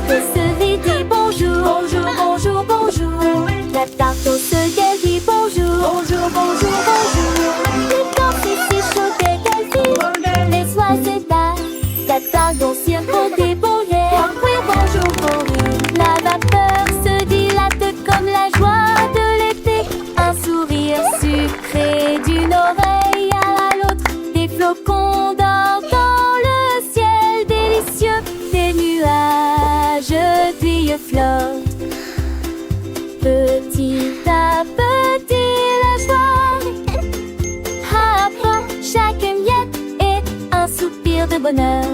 tarte au cerise dit bonjour. Bonjour, bonjour, bonjour. La tarte au cerise dit bonjour. Bonjour, bonjour, bonjour. Le temps c'est si chaud qu'elle vit. Les oiseaux la tarte au cirque dit bonjour. Oui, bonjour, bonjour. La vapeur se dilate comme la joie de l'été. Un sourire sucré d'une oreille à l'autre. Des flocons d'or dans le ciel délicieux. Des nuages d'huile flottent. Petit à petit la joie apprend chaque miette est un soupir de bonheur.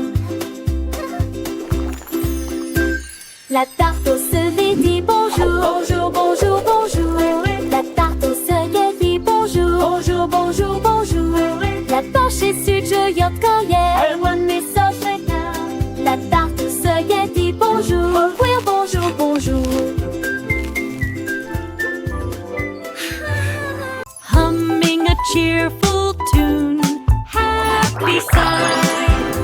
La tarte au cerise dit bonjour. Bonjour, bonjour, bonjour. La tarte au cerise dit bonjour. Bonjour, bonjour, bonjour. La torche est sucrée quand everyone is so sweet now. La tarte au cerise dit bonjour. Oui, bonjour, bonjour. Humming a cheerful tune, happy side.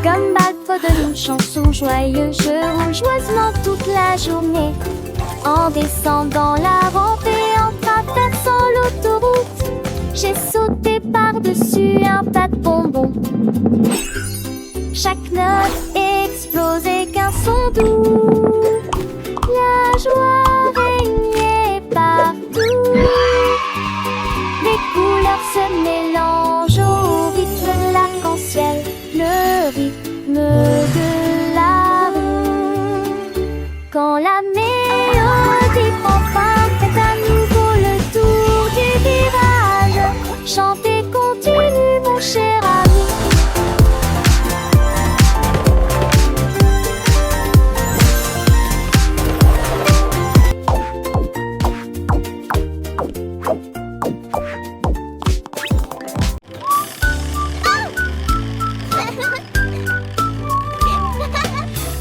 Comme bateau de chanson joyeux, je roule joyeusement toute la journée. En descendant la rampe et en traversant l'autoroute, j'ai sauté par-dessus un tas de bonbons. Chaque note explosait qu'un son doux. La joie régnait partout. Les couleurs se mélangent au rythme de l'arc-en-ciel. Le rythme de la rue. Quand la mélodie prend fin, faites à nouveau le tour du virage. Chantez, continue mon cher ami.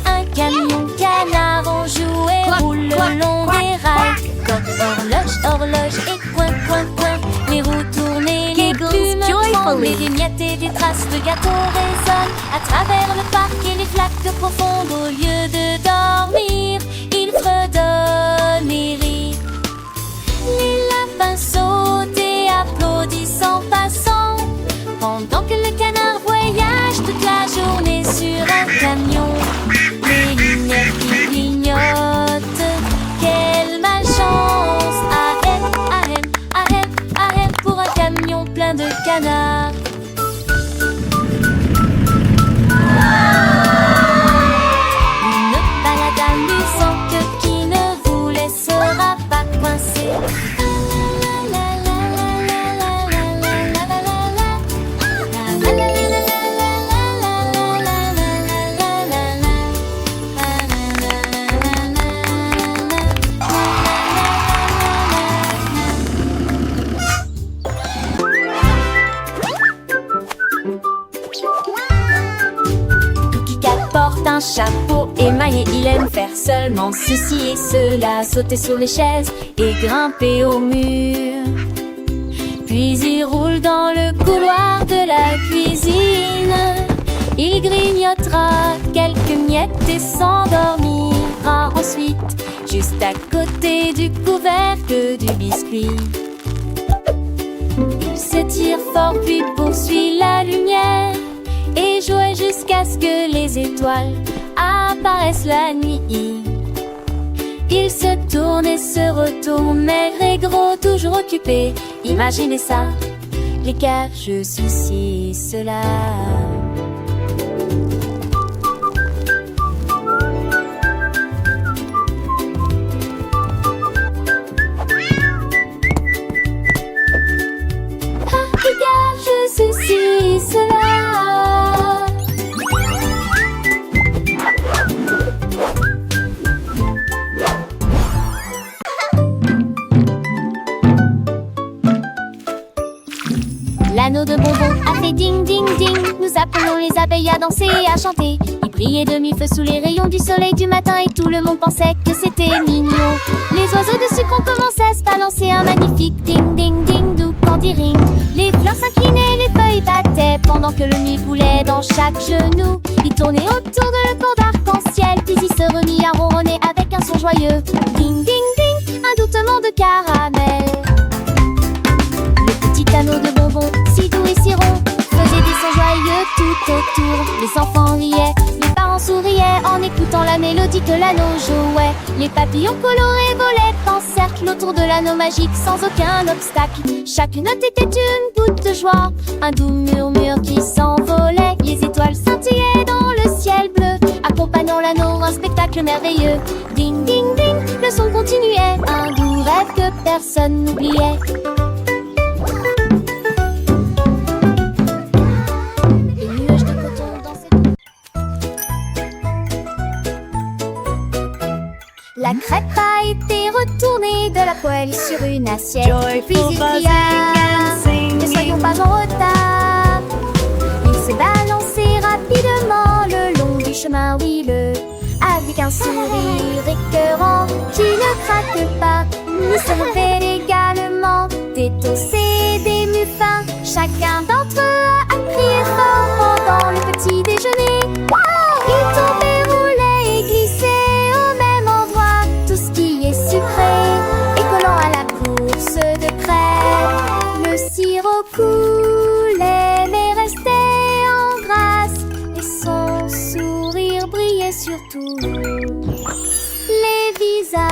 Un camion canard en jouet roule le long des rails. Comme horloge, horloge et coin, coin, coin. Les roues tournent et les plumes tremblent. Et des miettes et des traces de gâteau résonnent à travers le parc et les flaques profondes. Au lieu de dormir, ils fredonnent et rient. Les lapins sautent et applaudissent en passant, pendant que le canard voyage toute la journée sur un camion. Les lumières qui clignotent, quelle malchance. Ahem, ahem, ahem, ahem, pour un camion plein de canards. Une balade amusante qui ne vous laissera pas coincé. Porte un chapeau émaillé, il aime faire seulement ceci et cela, sauter sur les chaises et grimper au mur. Puis il roule dans le couloir de la cuisine. Il grignotera quelques miettes et s'endormira ensuite, juste à côté du couvercle du biscuit. Il se tire fort puis poursuit la lumière et joue jusqu'à ce que les étoiles apparaissent la nuit. Il se tourne et se retourne, maigre et gros, toujours occupé. Imaginez ça, les cages, ceci, cela. Ah, les cages, ceci, cela. L'anneau de bonbons a fait ding ding ding. Nous appelons les abeilles à danser et à chanter. Ils brillaient demi-feu sous les rayons du soleil du matin et tout le monde pensait que c'était mignon. Les oiseaux de sucre ont commencé à se balancer un magnifique ding ding ding dou candy ring. Les fleurs s'inclinaient, les feuilles battaient pendant que le nuit coulait dans chaque genou. Ils tournaient autour de le pont d'arc-en-ciel, puis ils se remit à ronronner un son joyeux. Ding, ding, ding, un doutement de caramel. Le petit anneau de bonbons, si doux et si rond, faisait des sons joyeux tout autour. Les enfants riaient, les parents souriaient en écoutant la mélodie que l'anneau jouait. Les papillons colorés volaient en cercle autour de l'anneau magique sans aucun obstacle. Chaque note était une goutte de joie, un doux murmure qui s'envolait. Les étoiles scintillaient dans le ciel bleu, accompagnant l'anneau, un spectacle merveilleux. Ding, ding, ding, le son continuait, un doux rêve que personne n'oubliait. La crêpe a été retournée de la poêle sur une assiette. Puis il cria, ne soyons pas en retard. Il s'est balancé rapidement le long du chemin huileux, avec un sourire écœurant qui ne craque pas. Il servait également des toasts et des muffins. Chacun d'entre eux a crié fort pendant le petit déjeuner. Il tombait, roulait et glissait au même endroit. Tout ce qui est sucré et collant à la course de crêpes. Le sirop coulait mais restait en grâce, et son sourire brillait sur tous les visages.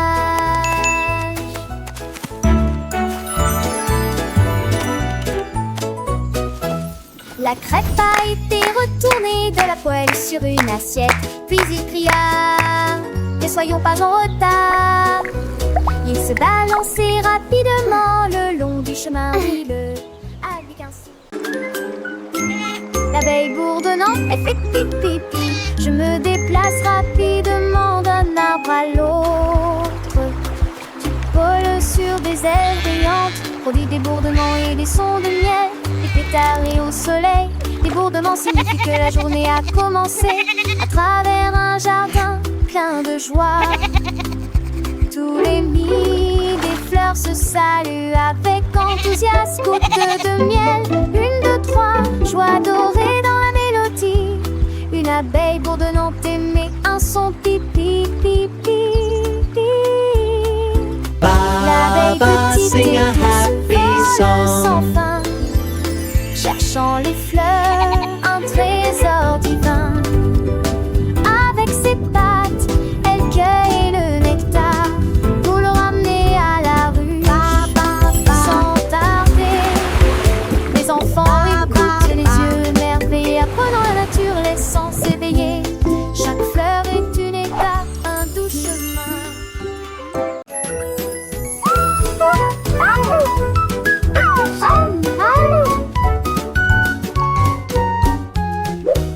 La crêpe a été retournée de la poêle sur une assiette. Puis il cria, ne soyons pas en retard. Il se balançait rapidement le long du chemin huileux, avec un sourire. L'abeille bourdonnant, elle fait pipi pipi. Je me déplace rapidement d'un arbre à l'autre. Du pôle sur des ailes brillantes, produit des bourdonnements et des sons de miel. Des pétards et au soleil, des bourdonnements signifient que la journée a commencé. À travers un jardin plein de joie, tous les nids des fleurs se saluent avec enthousiasme. Gouttes de miel, une, deux, trois, joie dorée dans la mélodie. Une abeille bourdonnante émet un son pipi pipi pipi. L'abeille petite et douce vole sans fin, cherchant les fleurs, un trésor divin. Avec ses pattes, elle cueille le nectar pour le ramener à la rue. Sans tarder, les enfants écoutent les yeux émerveillés, apprenant la nature, les sens éveillés. Chaque fleur est une étape, un doux chemin.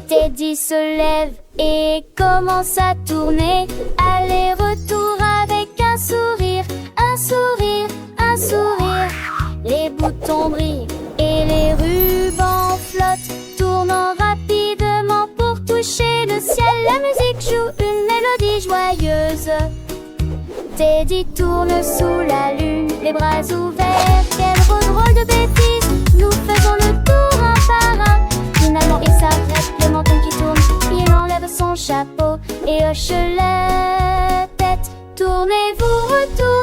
Teddy se lève et commence à tourner, aller-retour avec un sourire, un sourire, un sourire. Les boutons brillent et les rubans flottent, tournant rapidement pour toucher le ciel. La musique joue une mélodie joyeuse. Teddy tourne sous la lune, les bras ouverts. Quel drôle de bêtise, nous faisons le tour un par un. Finalement il s'arrête, le menton qui tourne, il enlève son chapeau et hoche la tête. Tournez-vous, retournez.